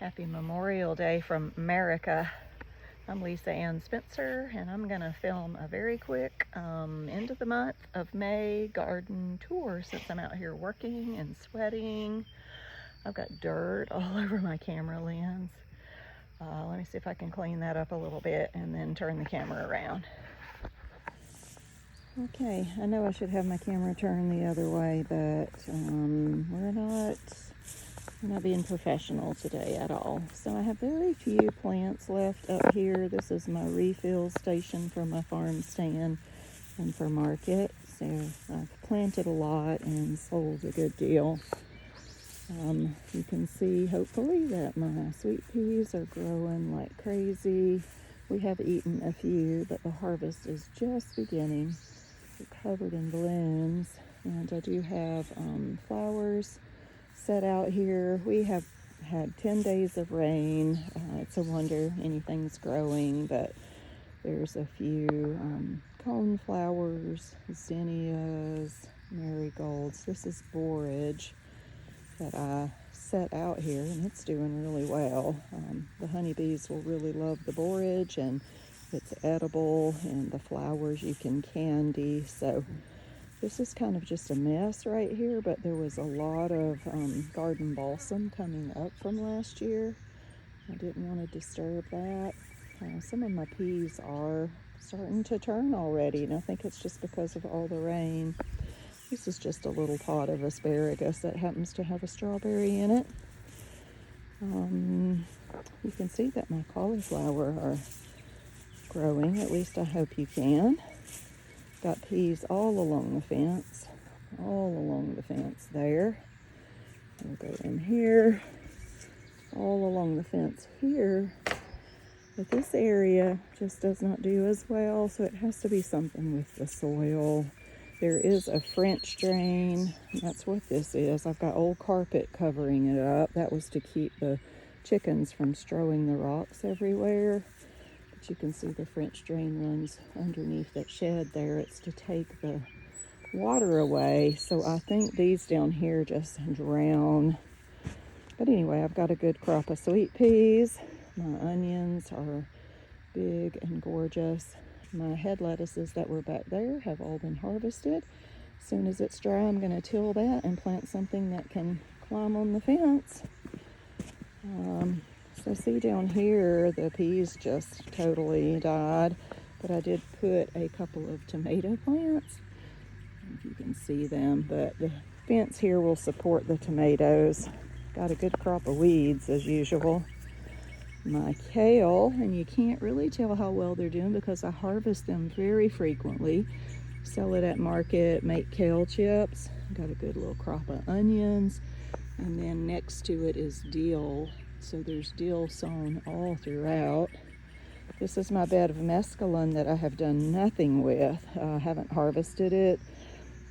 Happy Memorial Day from America. I'm Lisa Ann Spencer, and I'm going to film a very quick end of the month of May garden tour since I'm out here working and sweating. I've got dirt all over my camera lens. Let me see if I can clean that up a little bit and then turn the camera around. Okay, I know I should have my camera turned the other way, but we're not being professional today at all. So I have very few plants left up here. This is my refill station for my farm stand and for market. So I've planted a lot and sold a good deal. You can see hopefully that my sweet peas are growing like crazy. We have eaten a few, but the harvest is just beginning. They're covered in blooms, and I do have flowers set out here. We have had 10 days of rain. It's a wonder anything's growing, but there's a few cone flowers, zinnias, marigolds. This is borage that I set out here, and it's doing really well. The honeybees will really love the borage, and it's edible, and the flowers you can candy. So this is kind of just a mess right here, but there was a lot of garden balsam coming up from last year. I didn't want to disturb that. Some of my peas are starting to turn already, and I think it's just because of all the rain. This is just a little pot of asparagus that happens to have a strawberry in it. You can see that my cauliflower are growing, at least I hope you can. Got peas all along the fence there. We'll go in here, all along the fence here. But this area just does not do as well, so it has to be something with the soil. There is a French drain. That's what this is. I've got old carpet covering it up. That was to keep the chickens from strewing the rocks everywhere. But you can see the French drain runs underneath that shed there. It's to take the water away. So I think these down here just drown. But anyway, I've got a good crop of sweet peas. My onions are big and gorgeous. My head lettuces that were back there have all been harvested. As soon as it's dry, I'm going to till that and plant something that can climb on the fence. So see down here, the peas just totally died, but I did put a couple of tomato plants, if you can see them, but the fence here will support the tomatoes. Got a good crop of weeds as usual. My kale, and you can't really tell how well they're doing because I harvest them very frequently. Sell it at market, make kale chips. Got a good little crop of onions, and then next to it is dill. So there's dill sown all throughout. This is my bed of mesclun that I have done nothing with. I haven't harvested it,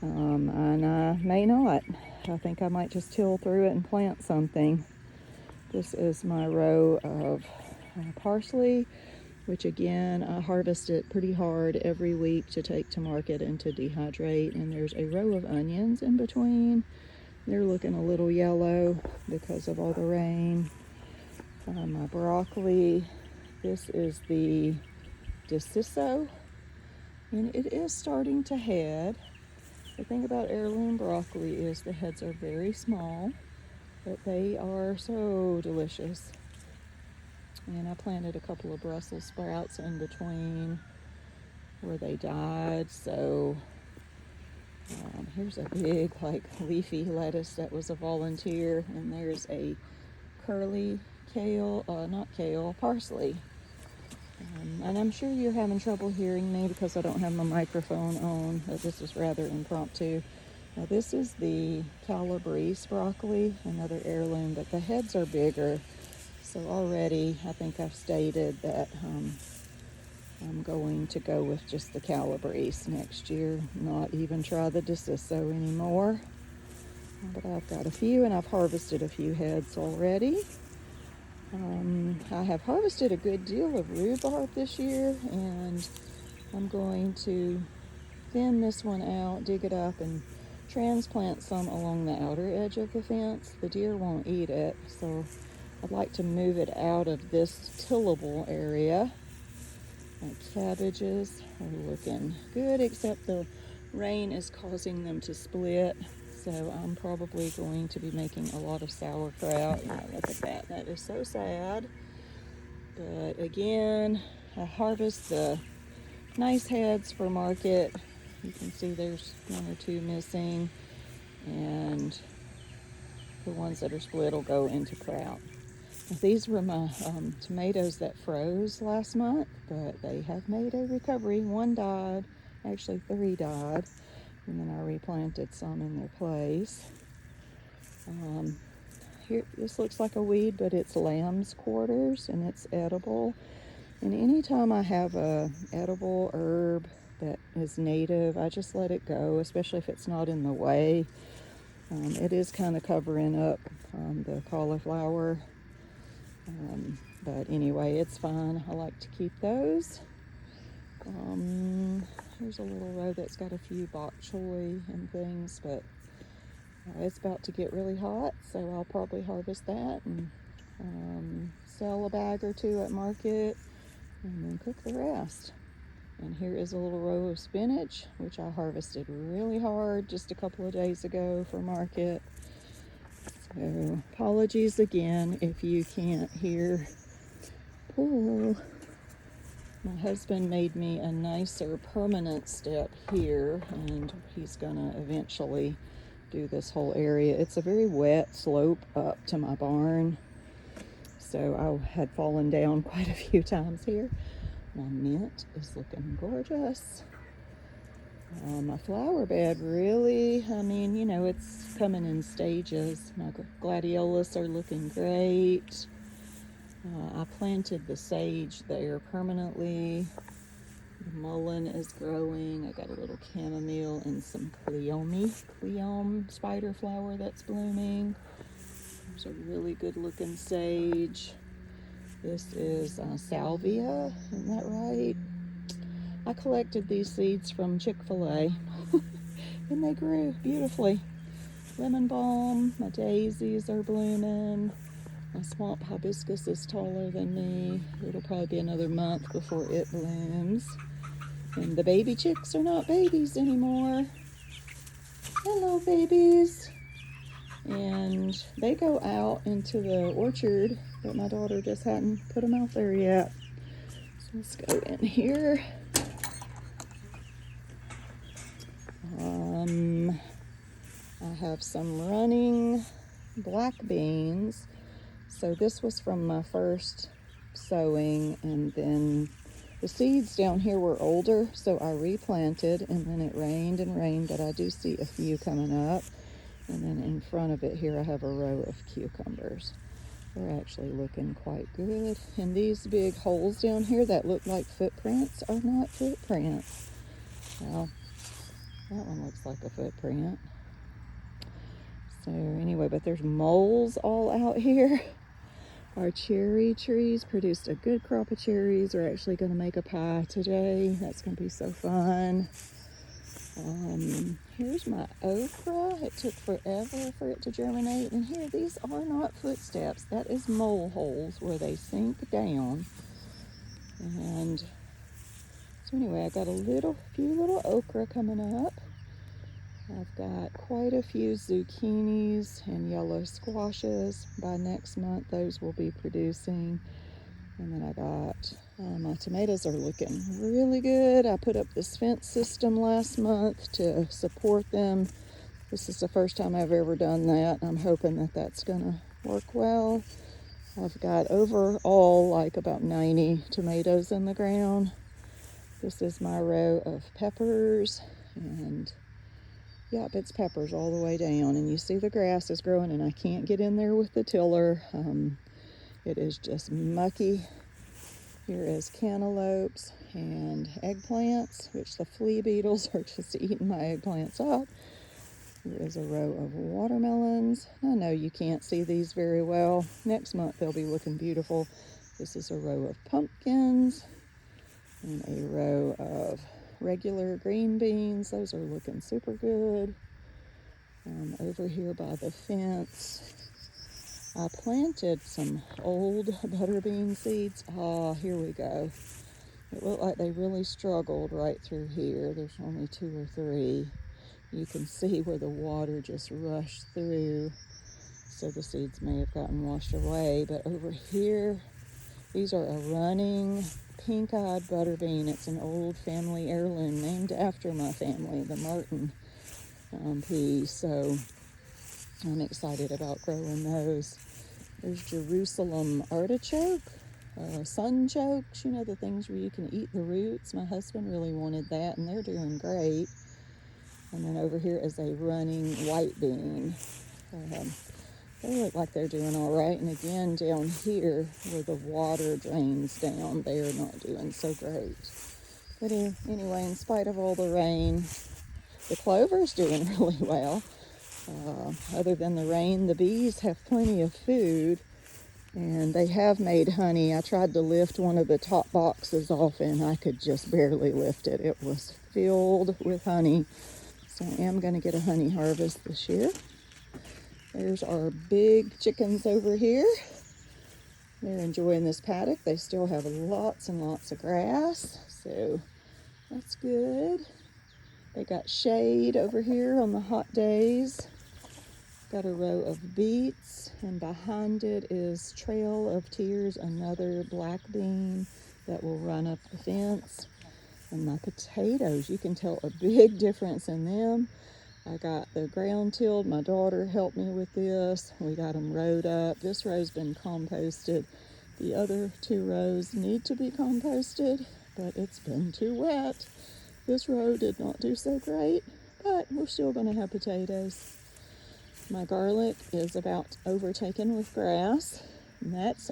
and I may not. I think I might just till through it and plant something. This is my row of parsley, which again, I harvest it pretty hard every week to take to market and to dehydrate. And there's a row of onions in between. They're looking a little yellow because of all the rain. My broccoli, this is the deciso, and it is starting to head. The thing about heirloom broccoli is the heads are very small, but they are so delicious. And I planted a couple of Brussels sprouts in between where they died. So here's a big leafy lettuce that was a volunteer, and there's a curly kale, parsley. And I'm sure you're having trouble hearing me because I don't have my microphone on. This is rather impromptu. Now this is the calabrese broccoli, another heirloom, but the heads are bigger. So already I think I've stated that I'm going to go with just the calabrese next year, not even try the deciso anymore. But I've got a few, and I've harvested a few heads already. I have harvested a good deal of rhubarb this year, and I'm going to thin this one out, dig it up, and transplant some along the outer edge of the fence. The deer won't eat it, so I'd like to move it out of this tillable area. My cabbages are looking good, except the rain is causing them to split. So I'm probably going to be making a lot of sauerkraut. Yeah, look at that. That is so sad. But again, I harvest the nice heads for market. You can see there's one or two missing. And the ones that are split will go into kraut. These were my tomatoes that froze last month, but they have made a recovery. One died, actually 3 died, and then I replanted some in their place. Here, this looks like a weed, but it's lamb's quarters, and it's edible. And anytime I have a edible herb that is native, I just let it go, especially if it's not in the way. It is kind of covering up the cauliflower. But anyway, it's fine. I like to keep those. Here's a little row that's got a few bok choy and things, but it's about to get really hot, so I'll probably harvest that and sell a bag or two at market and then cook the rest. And here is a little row of spinach, which I harvested really hard just a couple of days ago for market. So apologies again if you can't hear. Oh, my husband made me a nicer permanent step here, and he's gonna eventually do this whole area. It's a very wet slope up to my barn, so I had fallen down quite a few times here. My mint is looking gorgeous. My flower bed really, I mean, you know, it's coming in stages. My gladiolus are looking great. I planted the sage there permanently. The mullein is growing. I got a little chamomile and some cleome spider flower that's blooming. There's a really good looking sage. This is salvia, isn't that right? I collected these seeds from Chick-fil-A and they grew beautifully. Lemon balm, my daisies are blooming. My swamp hibiscus is taller than me. It'll probably be another month before it blooms. And the baby chicks are not babies anymore. Hello, babies. And they go out into the orchard, but my daughter just hadn't put them out there yet. So let's go in here. I have some running black beans. So this was from my first sowing, and then the seeds down here were older, so I replanted, and then it rained and rained, but I do see a few coming up. And then in front of it here, I have a row of cucumbers. They're actually looking quite good. And these big holes down here that look like footprints are not footprints. Well, that one looks like a footprint. So anyway, but there's moles all out here. Our cherry trees produced a good crop of cherries. We're actually going to make a pie today. That's going to be so fun. Here's my okra. It took forever for it to germinate. And here, these are not footsteps. That is mole holes where they sink down. And so anyway, I got a few little okra coming up. I've got quite a few zucchinis and yellow squashes. By next month, those will be producing. And then I got, my tomatoes are looking really good. I put up this fence system last month to support them. This is the first time I've ever done that. I'm hoping that that's gonna work well. I've got overall like about 90 tomatoes in the ground. This is my row of peppers, and yep, it's peppers all the way down. And you see the grass is growing, and I can't get in there with the tiller. It is just mucky. Here is cantaloupes and eggplants, which the flea beetles are just eating my eggplants up. Here is a row of watermelons. I know you can't see these very well. Next month they'll be looking beautiful. This is a row of pumpkins and a row of regular green beans. Those are looking super good. Over here by the fence, I planted some old butterbean seeds. Oh, here we go. It looked like they really struggled right through here. There's only 2 or 3. You can see where the water just rushed through, so the seeds may have gotten washed away. But over here, these are a running pink-eyed butterbean. It's an old family heirloom named after my family, the Martin pea. So I'm excited about growing those. There's Jerusalem artichoke, sunchokes, the things where you can eat the roots. My husband really wanted that, and they're doing great. And then over here is a running white bean. They look like they're doing all right. And again, down here where the water drains down, they're not doing so great. But anyway, in spite of all the rain, the clover's doing really well. Other than the rain, the bees have plenty of food, and they have made honey. I tried to lift one of the top boxes off, and I could just barely lift it. It was filled with honey. So I am going to get a honey harvest this year. There's our big chickens over here. They're enjoying this paddock. They still have lots and lots of grass, so that's good. They got shade over here on the hot days. Got a row of beets, and behind it is Trail of Tears, another black bean that will run up the fence. And my potatoes, you can tell a big difference in them. I got the ground tilled. My daughter helped me with this. We got them rowed up. This row's been composted. The other 2 rows need to be composted, but it's been too wet. This row did not do so great, but we're still going to have potatoes. My garlic is about overtaken with grass. And that's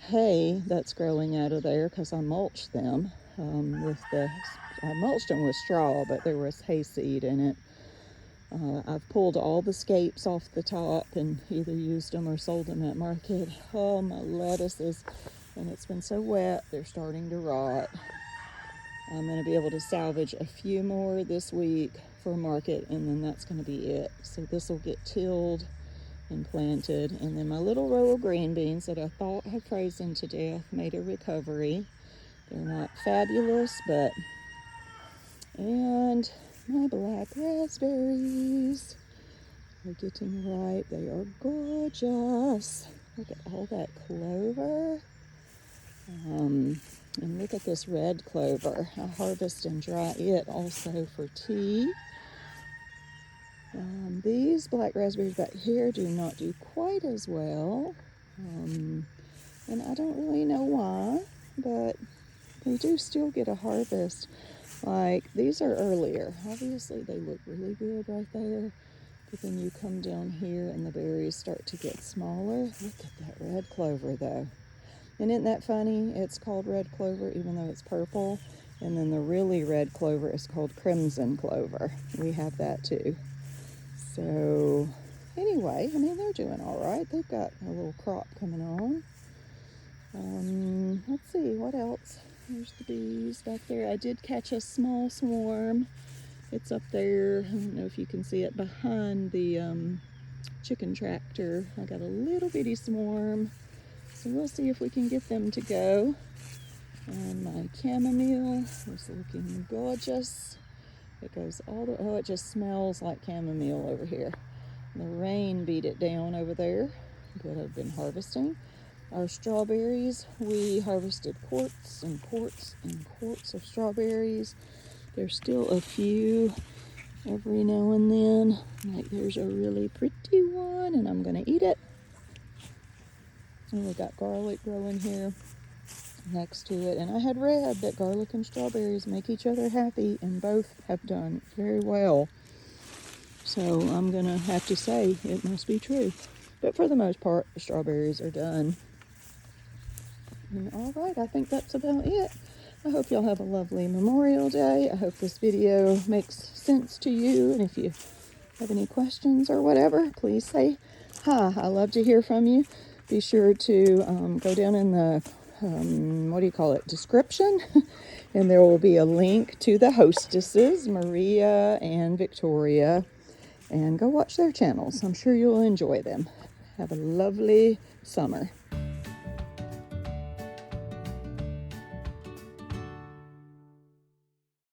hay that's growing out of there because I mulched them. I mulched them with straw, but there was hayseed in it. I've pulled all the scapes off the top and either used them or sold them at market. Oh, my lettuces, and it's been so wet, they're starting to rot. I'm going to be able to salvage a few more this week for market, and then that's going to be it. So this will get tilled and planted, and then my little row of green beans that I thought had frozen to death made a recovery. They're not fabulous, and my black raspberries are getting ripe. They are gorgeous. Look at all that clover. And look at this red clover. I harvest and dry it also for tea. These black raspberries back here do not do quite as well. And I don't really know why, but we do still get a harvest. Like, these are earlier. Obviously, they look really good right there. But then you come down here and the berries start to get smaller. Look at that red clover, though. And isn't that funny? It's called red clover, even though it's purple. And then the really red clover is called crimson clover. We have that, too. So, anyway, I mean, they're doing all right. They've got a little crop coming on. Let's see, what else? There's the bees back there. I did catch a small swarm. It's up there. I don't know if you can see it behind the chicken tractor. I got a little bitty swarm. So we'll see if we can get them to go. And my chamomile is looking gorgeous. It goes all the, oh, it just smells like chamomile over here. The rain beat it down over there, but I've been harvesting. Our strawberries, we harvested quarts and quarts and quarts of strawberries. There's still a few every now and then. Like, there's a really pretty one, and I'm gonna eat it. And we got garlic growing here next to it. And I had read that garlic and strawberries make each other happy, and both have done very well. So I'm gonna have to say it must be true. But for the most part, the strawberries are done. And all right, I think that's about it. I hope y'all have a lovely Memorial Day. I hope this video makes sense to you. And if you have any questions or whatever, please say hi. I love to hear from you. Be sure to go down in the, description. And there will be a link to the hostesses, Maria and Victoria. And go watch their channels. I'm sure you'll enjoy them. Have a lovely summer.